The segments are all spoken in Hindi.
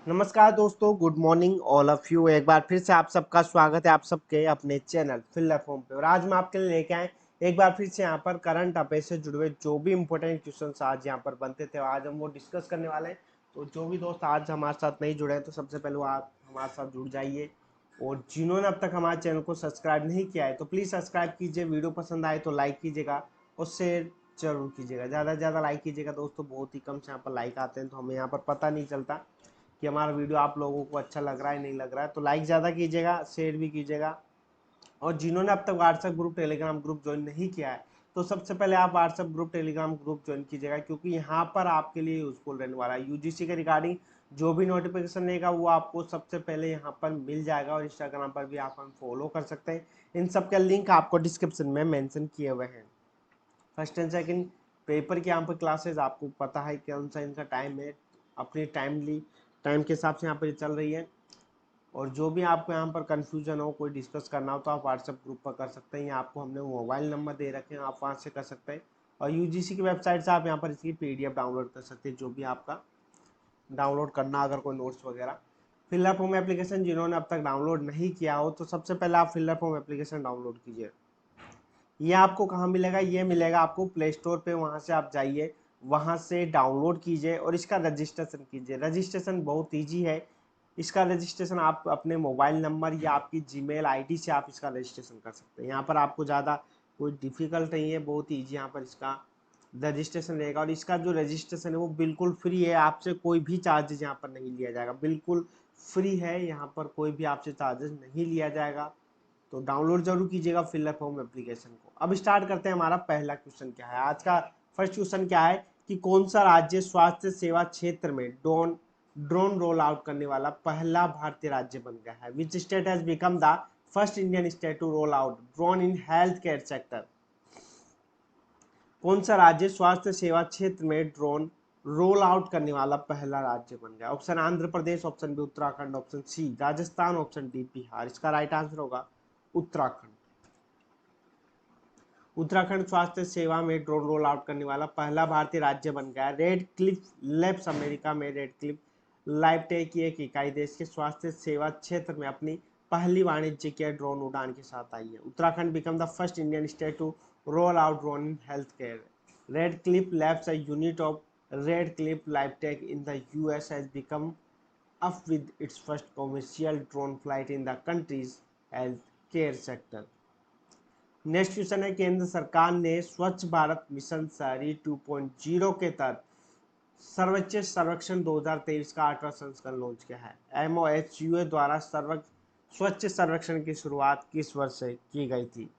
नमस्कार दोस्तों, good morning all of you. एक बार फिर से आप सबका स्वागत है आप सबके अपने चैनल फिल फॉर्म पे। और आज मैं आपके लिए लेके आए एक बार फिर से यहाँ पर करंट अफेयर से जुड़े हुए जो भी इंपॉर्टेंट क्वेश्चंस आज यहाँ पर बनते थे आज हम वो डिस्कस करने वाले हैं। तो जो भी दोस्त आज हमारे साथ नहीं जुड़े हैं तो सबसे पहले वो आप हमारे साथ जुड़ जाइए। और जिन्होंने अब तक हमारे चैनल को सब्सक्राइब नहीं किया है तो प्लीज़ सब्सक्राइब कीजिए। वीडियो पसंद आए तो लाइक कीजिएगा और शेयर जरूर कीजिएगा। ज़्यादा से ज़्यादा लाइक कीजिएगा दोस्तों, बहुत ही कम से यहाँ पर लाइक आते हैं तो हमें यहाँ पर पता नहीं चलता कि हमारा वीडियो आप लोगों को अच्छा लग रहा है नहीं लग रहा है। तो लाइक ज़्यादा कीजिएगा, शेयर भी कीजिएगा। और जिन्होंने अब तक WhatsApp group Telegram group join नहीं किया है तो सबसे पहले आप WhatsApp group Telegram group join कीजिएगा, क्योंकि यहाँ पर आपके लिए यूजफुल रहने वाला है। यूजीसी के रिगार्डिंग जो भी नोटिफिकेशन रहेगा वो आपको सबसे पहले यहाँ पर मिल जाएगा। और इंस्टाग्राम पर भी आप हम फॉलो कर सकते हैं। इन सब के लिंक आपको डिस्क्रिप्शन में मेंशन किए हुए हैं। फर्स्ट एंड सेकंड पेपर की यहाँ पर क्लासेस आपको पता है कौन सा इनका टाइम है, अपनी टाइम के हिसाब से यहाँ पर चल रही है। और जो भी आपको यहाँ पर कन्फ्यूजन हो, कोई डिस्कस करना हो तो आप व्हाट्सएप ग्रुप पर कर सकते हैं। या आपको हमने मोबाइल नंबर दे रखे हैं, आप वहाँ से कर सकते हैं। और यूजीसी की वेबसाइट से आप यहाँ पर इसकी पीडीएफ डाउनलोड कर सकते हैं, जो भी आपका डाउनलोड करना अगर कोई नोट्स वगैरह। फिलअप होम एप्लीकेशन जिन्होंने अब तक डाउनलोड नहीं किया हो तो सबसे पहले आप फिलअप होम एप्लीकेशन डाउनलोड कीजिए। ये आपको कहाँ मिलेगा? ये मिलेगा आपको प्ले स्टोर पे। वहाँ से आप जाइए, वहाँ से डाउनलोड कीजिए और इसका रजिस्ट्रेशन कीजिए। रजिस्ट्रेशन बहुत ईजी है। इसका रजिस्ट्रेशन आप अपने मोबाइल नंबर या आपकी जीमेल आईडी से आप इसका रजिस्ट्रेशन कर सकते हैं। यहाँ पर आपको ज़्यादा कोई डिफिकल्ट नहीं है, बहुत ईजी यहाँ पर इसका रजिस्ट्रेशन रहेगा। और इसका जो रजिस्ट्रेशन है वो बिल्कुल फ्री है, आपसे कोई भी चार्जेस यहाँ पर नहीं लिया जाएगा। बिल्कुल फ्री है, यहाँ पर कोई भी आपसे चार्जेस नहीं लिया जाएगा। तो डाउनलोड जरूर कीजिएगा फिलअप होम एप्लीकेशन को। अब स्टार्ट करते हैं। हमारा पहला क्वेश्चन क्या है आज का? फर्स्ट क्वेश्चन क्या है कि कौन सा राज्य स्वास्थ्य सेवा क्षेत्र में ड्रोन ड्रोन रोल आउट करने वाला पहला भारतीय राज्य बन गया है? Which state has become the first Indian state to roll out drone in health care sector? कौन सा राज्य स्वास्थ्य सेवा क्षेत्र में ड्रोन रोल आउट करने वाला पहला राज्य बन गया? Option Andhra Pradesh, option B Uttarakhand, option C Rajasthan, option D Bihar. इसका राइट आंसर होगा उत्तराखंड। उत्तराखंड स्वास्थ्य सेवा में ड्रोन रोल आउट करने वाला पहला भारतीय राज्य बन गया। रेड क्लिफ लैब्स अमेरिका में रेड क्लिफ लाइवटेक की एक इकाई देश के स्वास्थ्य सेवा क्षेत्र में अपनी पहली वाणिज्यिक ड्रोन उड़ान के साथ आई है। Uttarakhand become the first Indian state to roll out drone in health care. Redcliffe Labs a unit of Red Cliff Livetech in the US has become up with its first commercial drone flight in the country's health care sector. Next question है, केंद्र सरकार ने स्वच्छ भारत मिशन शहरी 2.0 के तहत सर्वोच्च सर्वेक्षण 2023 का 8वां संस्करण लॉन्च किया है। एमओएचयूए द्वारा स्वच्छ सर्वेक्षण की शुरुआत किस वर्ष से की गई थी?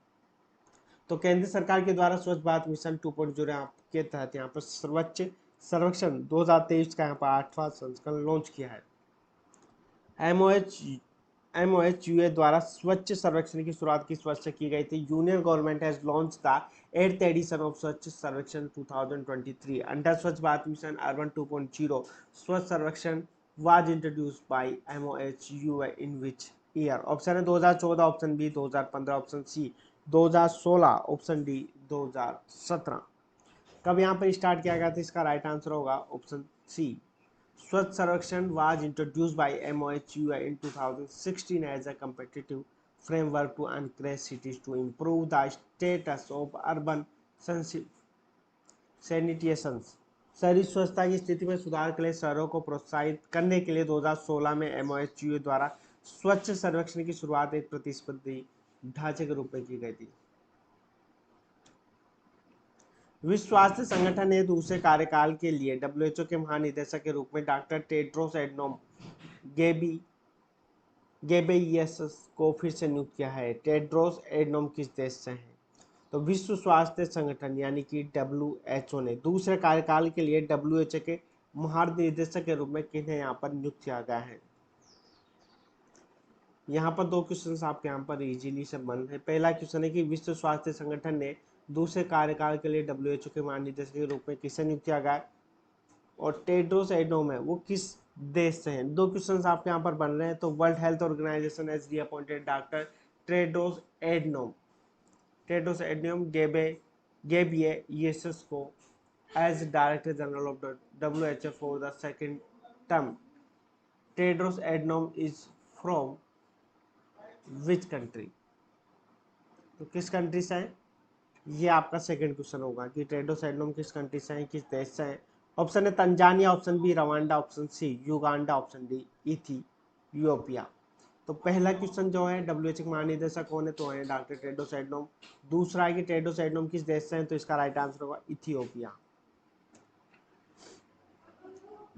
तो केंद्र सरकार के द्वारा स्वच्छ भारत मिशन 2.0 के तहत यहाँ पर सर्वोच्च सर्वेक्षण 2023 का यहाँ पर 8वां संस्करण लॉन्च किया है। एमओएच एमओएचयूए द्वारा स्वच्छ सर्वेक्षण की शुरुआत किस वर्ष से की गई थी? Union Government has launch the 8th edition of Swachh Survekshan 2023 under स्वच्छ Bharat mission urban 2.0। Swachh Survekshan was introduced by MOHUA in which year? Option है 2014, option B 2015, option C 2016, option D 2017। कब यहाँ पर स्टार्ट किया गया था? इसका राइट आंसर होगा option C. Swachh Sarvakshan was introduced by MOHUI in 2016 as a competitive framework to encourage cities to improve the status of urban sanitation। शहरी स्वच्छता की स्थिति में सुधार के लिए शहरों को प्रोत्साहित करने के लिए 2016 में MOHUI द्वारा स्वच्छ सर्वेक्षण की शुरुआत एक प्रतिस्पर्धी ढांचे के रूप में की गई थी। विश्व स्वास्थ्य संगठन ने दूसरे कार्यकाल के लिए डब्ल्यूएचओ के महानिदेशक के रूप में डॉक्टर टेड्रोस एडनोम गेबी गेब्रेयेसस को फिर से नियुक्त किया है। टेड्रोस एडनोम किस देश से हैं? तो विश्व स्वास्थ्य संगठन यानी कि डब्ल्यूएचओ ने दूसरे कार्यकाल के लिए डब्ल्यूएचओ के महानिदेशक के रूप में किन्हें यहाँ पर नियुक्त किया गया है? यहाँ पर दो क्वेश्चन आपके यहाँ पर इजीली से बन है। पहला क्वेश्चन है कि विश्व स्वास्थ्य संगठन ने दूसरे कार्यकाल के लिए डब्ल्यूएचओ के महानिदेशक के रूप में किसे नियुक्त किया गया? और टेड्रोस एडनोम है वो किस देश से हैं? दो क्वेश्चन आपके यहाँ पर बन रहे हैं। तो world health organisation as reappointed doctor Tedros Adhanom Ghebreyesus को as director general of the WHO for the second term. Tedros Adhanom is from which country, तो किस कंट्री से है, ये आपका सेकंड क्वेश्चन होगा कि टेड्रोस एडनोम किस कंट्री से है, किस देश से है। ऑप्शन है Tanzania, option B Rwanda, option C Uganda, option D Ethiopia. तो पहला क्वेश्चन जो है डब्ल्यूएचओ के महानिदेशक कौन है, तो है डॉक्टर टेड्रोस एडनोम। दूसरा है कि टेड्रोस एडनोम किस देश से है, तो इसका राइट आंसर होगा इथियोपिया।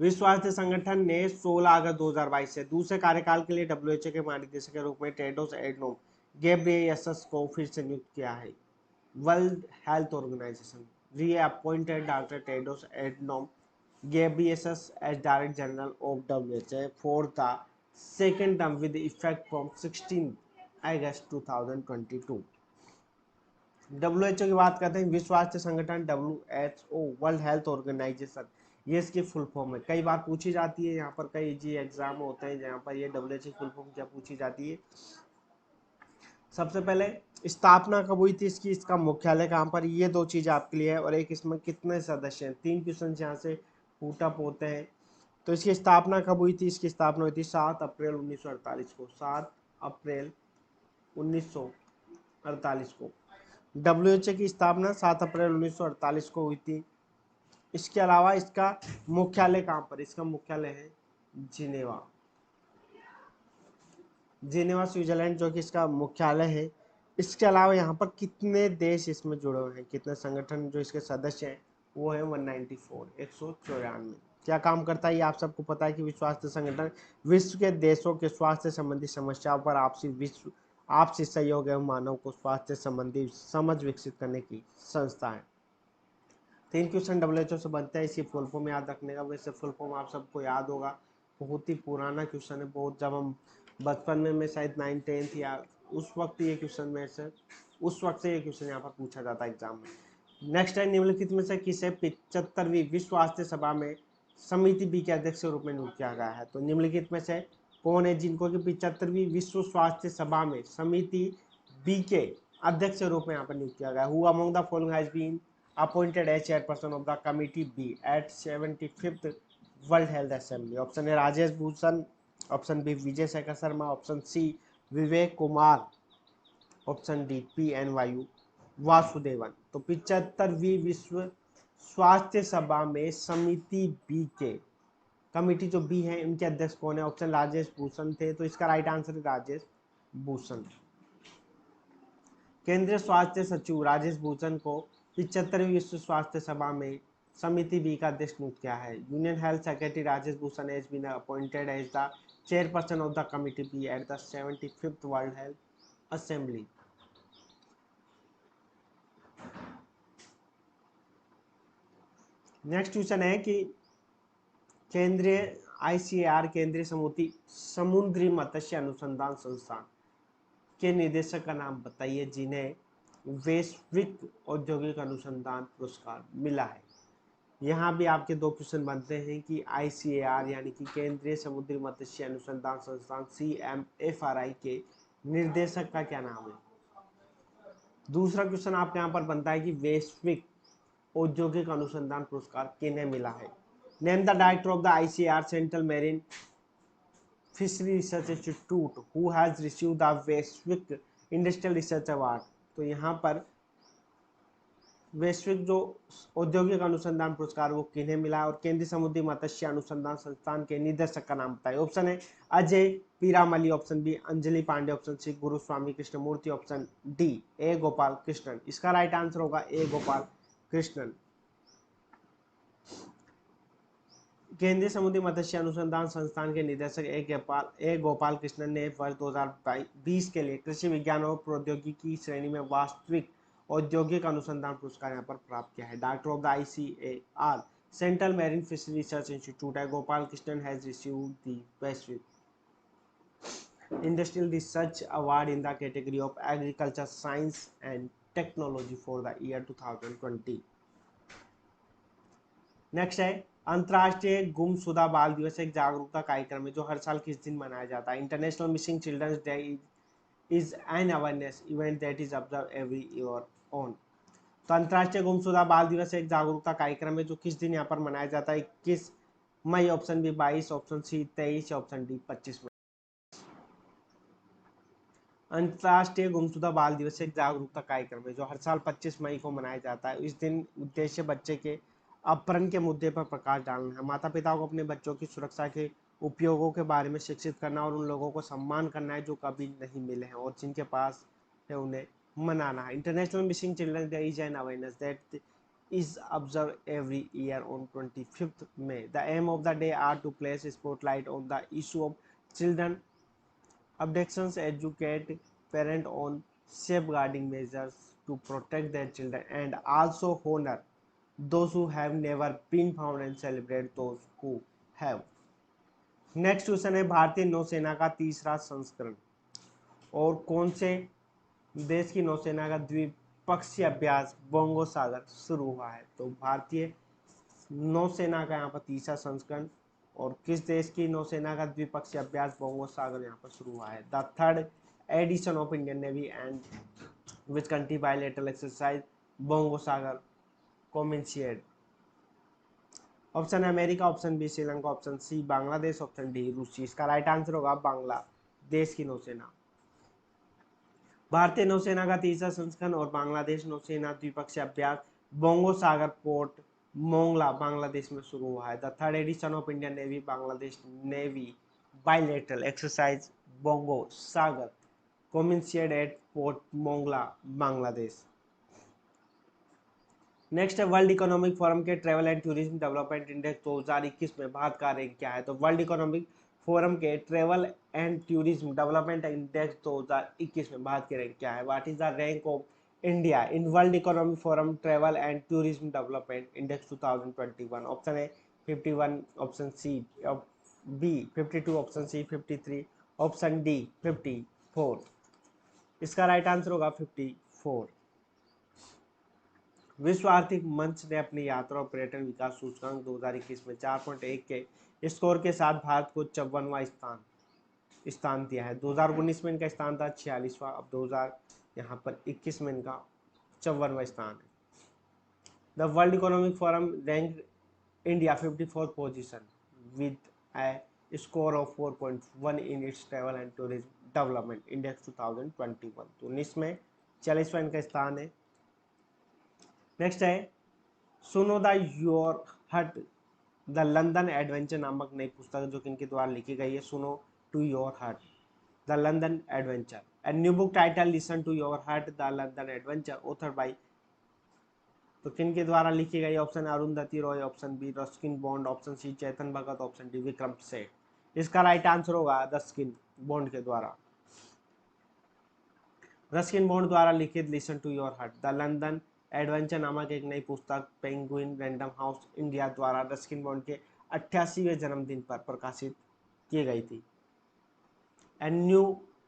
विश्व स्वास्थ्य संगठन ने 16 अगस्त 2022 से दूसरे कार्यकाल के लिए डब्ल्यूएचओ के महानिदेशक के रूप में टेड्रोस एडनोम गेब्रेयेसस को फिर से नियुक्त किया है। World health Organization reappointed doctor Tedros Adhanom Ghebreyesus as director general of WHO for the second term with effect from 16 August 2022। WHO की बात करते हैं, विश्व स्वास्थ्य संगठन डब्ल्यूएचओ वर्ल्ड हेल्थ ऑर्गेनाइजेशन, ये इसकी फुल फॉर्म है, कई बार पूछी जाती है, यहाँ पर कई जी एग्जाम होते हैं जहाँ पर ये डब्ल्यूएचओ की फुल फॉर्म क्या पूछी जाती है। सबसे पहले स्थापना कब हुई थी इसकी, इसका मुख्यालय कहाँ पर, ये दो चीज आपके लिए है, और एक इसमें कितने सदस्य हैं, 3 क्वेश्चन यहाँ से पुट अप होते हैं। तो इसकी स्थापना कब हुई थी, इसकी स्थापना हुई थी 7 अप्रैल 1948 को, 7 अप्रैल 1948 को। डब्ल्यूएचओ की स्थापना 7 अप्रैल 1948 को हुई थी। इसके अलावा इसका मुख्यालय कहाँ पर, इसका मुख्यालय है जिनेवा, जिनेवा स्विट्जरलैंड जो कि इसका मुख्यालय है। इसके अलावा यहाँ पर कितने देश इसमें जुड़े हुए हैं, कितने संगठन जो इसके सदस्य हैं, वो है 194, 194। क्या काम करता है ये आप सबको पता है कि विश्व स्वास्थ्य संगठन विश्व के देशों के स्वास्थ्य संबंधी समस्याओं पर आपसी सहयोग एवं मानव को स्वास्थ्य संबंधी समझ विकसित करने की संस्था है। 3 क्वेश्चन डब्ल्यूएचओ से बनते हैं, इसी फुल फॉर्म याद रखने का। वैसे फुल फॉर्म आप सबको याद होगा, बहुत ही पुराना क्वेश्चन है, बहुत जब हम बचपन में मैं शायद 9th-10th या उस वक्त ये क्वेश्चन में से उस वक्त से ये क्वेश्चन यहाँ पर पूछा जाता है एग्जाम में। नेक्स्ट है, निम्नलिखित में से किसे 75वीं विश्व स्वास्थ्य सभा में समिति बी के अध्यक्ष के रूप में नियुक्त किया गया है, तो निम्नलिखित में से कौन है जिनको कि 75वीं विश्व स्वास्थ्य सभा में समिति बी के अध्यक्ष के रूप में यहाँ पर नियुक्त किया गया। Who among the following has been appointed as chairperson of the committee B at 75th World Health Assembly? Option है Rajesh Bhushan, option B Vijay Shekhar Sharma, option C Vivek Kumar, option D P N Vayu Vasudevan. तो 75वीं विश्व स्वास्थ्य सभा में समिति बी के कमिटी जो बी है इनके अध्यक्ष कौन है, ऑप्शन राजेश भूषण थे, तो इसका राइट आंसर है राजेश भूषण। केंद्रीय स्वास्थ्य सचिव राजेश भूषण को 75वीं विश्व स्वास्थ्य सभा में समिति बी का अध्यक्ष नियुक्त किया है। Union Health Secretary Rajesh Bhushan has been appointed as the chairperson of the committee B at the 75th World Health Assembly. Next question है कि केंद्रीय आईसीएआर केंद्रीय समुद्री मत्स्य अनुसंधान संस्थान के निदेशक का नाम बताइए जिन्हें वैश्विक औद्योगिक अनुसंधान पुरस्कार मिला है। यहाँ भी आपके दो क्वेश्चन बनते हैं कि आईसीएआर यानी कि केंद्रीय समुद्री मत्स्य अनुसंधान संस्थान CMFRI के निर्देशक का क्या नाम है। दूसरा क्वेश्चन आपके यहाँ पर बनता है कि वैश्विक औद्योगिक अनुसंधान पुरस्कार किन्हें मिला है। Name the director of the ICAR central marine fishery research institute who has receive the Vaishvik industrial research award. तो यहाँ पर वैश्विक जो औद्योगिक अनुसंधान पुरस्कार वो किन्हें मिला और केंद्रीय समुद्री मत्स्य अनुसंधान संस्थान के निदेशक का नाम बताइए। ऑप्शन है Ajay Piramal, option B Anjali Pandey, option C Guruswamy Krishnamurthy, option D A Gopal Krishnan. इसका राइट आंसर होगा ए गोपाल कृष्णन। केंद्रीय समुद्री मत्स्य अनुसंधान संस्थान के निदेशक ए गोपाल कृष्णन ने वर्ष 2020 के लिए कृषि विज्ञान और प्रौद्योगिकी श्रेणी में वास्तविक औद्योगिक अनुसंधान पुरस्कार यहाँ पर प्राप्त किया है। Director of the ICAR central marine fishery research institute है Gopal Krishnan has received the Vaishvik industrial research award in the category of agriculture science and technology for the year 2020। Next है अंतर्राष्ट्रीय गुमशुदा बाल दिवस एक जागरूकता कार्यक्रम है जो हर साल किस दिन मनाया जाता है। International Missing Children's Day is an awareness event that is observe every year on. तो अंतर्राष्ट्रीय गुमशुदा बाल दिवस एक जागरूकता कार्यक्रम है जो किस दिन यहाँ पर मनाया जाता है, 21 मई, option B 22, option C 23, option D 25 मई। अंतर्राष्ट्रीय गुमशुदा बाल दिवस एक जागरूकता कार्यक्रम है जो हर साल 25 मई को मनाया जाता है। इस दिन उद्देश्य बच्चे के अपहरण के मुद्दे पर प्रकाश डालना है। माता पिता को अपने बच्चों की सुरक्षा के उपयोगों के बारे में शिक्षित करना और उन लोगों को सम्मान करना है जो कभी नहीं मिले हैं और जिनके पास है उन्हें मनाना है। International missing children day is an awareness that is observed every year on 25th May. The aim of the day are to place a spotlight on the issue of children abductions, educate parents on safeguarding measures to protect their children, and also honor those who have never been found and celebrate those who have. Next question है भारतीय नौसेना का तीसरा संस्करण और कौन से देश की नौसेना का द्विपक्षीय अभ्यास बंगोसागर शुरू हुआ है। तो भारतीय नौसेना का यहाँ पर तीसरा संस्करण और किस देश की नौसेना का द्विपक्षीय अभ्यास बंगोसागर यहाँ पर शुरू हुआ है। The third edition of Indian navy and which country bilateral exercise Bongosagar commenced. Option है America, option B Sri, option C Bangladesh, option D रूसी। इसका राइट आंसर होगा बांग्लादेश की नौसेना। भारतीय नौसेना का तीसरा संस्करण और बांग्लादेश नौसेना द्विपक्षीय अभ्यास बंगोसागर पोर्ट मोंगला बांग्लादेश में शुरू हुआ है। The third edition of Indian navy Bangladesh navy bilateral exercise Bongosagar commenced at port Mongla Bangladesh. Next है वर्ल्ड इकोनॉमिक फोरम के travel and tourism development index 2021 में भारत का रैंक क्या है। तो वर्ल्ड इकोनॉमिक फोरम के travel and tourism development index 2021 में भारत की रैंक क्या है। What is the rank of India in world economic forum travel and tourism development index 2021। Option है 51, option C B 52, option C 53, option D 54। इसका राइट आंसर होगा 54। विश्व आर्थिक मंच ने अपनी यात्रा और पर्यटन विकास सूचकांक 2021 में 4.1 के स्कोर के साथ भारत को 54वां स्थान दिया है। 2019 में इनका स्थान था 46वां, अब 2021 में इनका 54वां स्थान है। The world economic forum rank India 54th position with A score of 4.1 in its travel and tourism development index 2021। तो 19 में 40वां इनका स्थान है। नेक्स्ट है सुनो the your hut the London adventure नामक नई पुस्तक जो कि इनके द्वारा लिखी गई है। सुनो to your hut the London adventure a new book title listen to your hut the London adventure author by तो किन के द्वारा लिखी गई। Option Arundhati Roy, option B Ruskin Bond, option C Chetan Bhagat, option D Vikram Seth. इसका राइट आंसर होगा रस्किन बॉन्ड के द्वारा। रस्किन बॉन्ड द्वारा लिखित listen to your hut the London adventure नामक एक नई पुस्तक पेंगुइन रैंडम हाउस इंडिया द्वारा रस्किन बॉन्ड के 88वें जन्मदिन पर प्रकाशित की गई थी। A new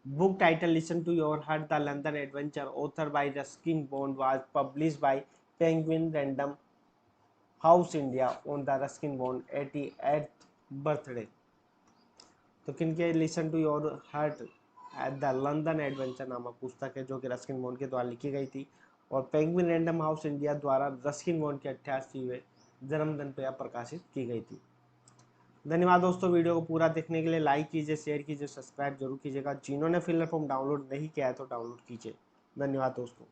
book title listen to your heart the London adventure author by Ruskin Bond was published by Penguin Random House India on the Ruskin Bond 88th birthday. तो किनके listen to your heart the London adventure नामक पुस्तक है जो कि रस्किन बॉन्ड के द्वारा लिखी गई थी और पेंगुइन रैंडम हाउस इंडिया द्वारा रस्किन बॉन्ड के 88वें जन्मदिन पर प्रकाशित की गई थी। धन्यवाद दोस्तों, वीडियो को पूरा देखने के लिए लाइक कीजिए, शेयर कीजिए, सब्सक्राइब जरूर कीजिएगा। जिन्होंने फिलर फॉर्म डाउनलोड नहीं किया है तो डाउनलोड कीजिए। धन्यवाद दोस्तों।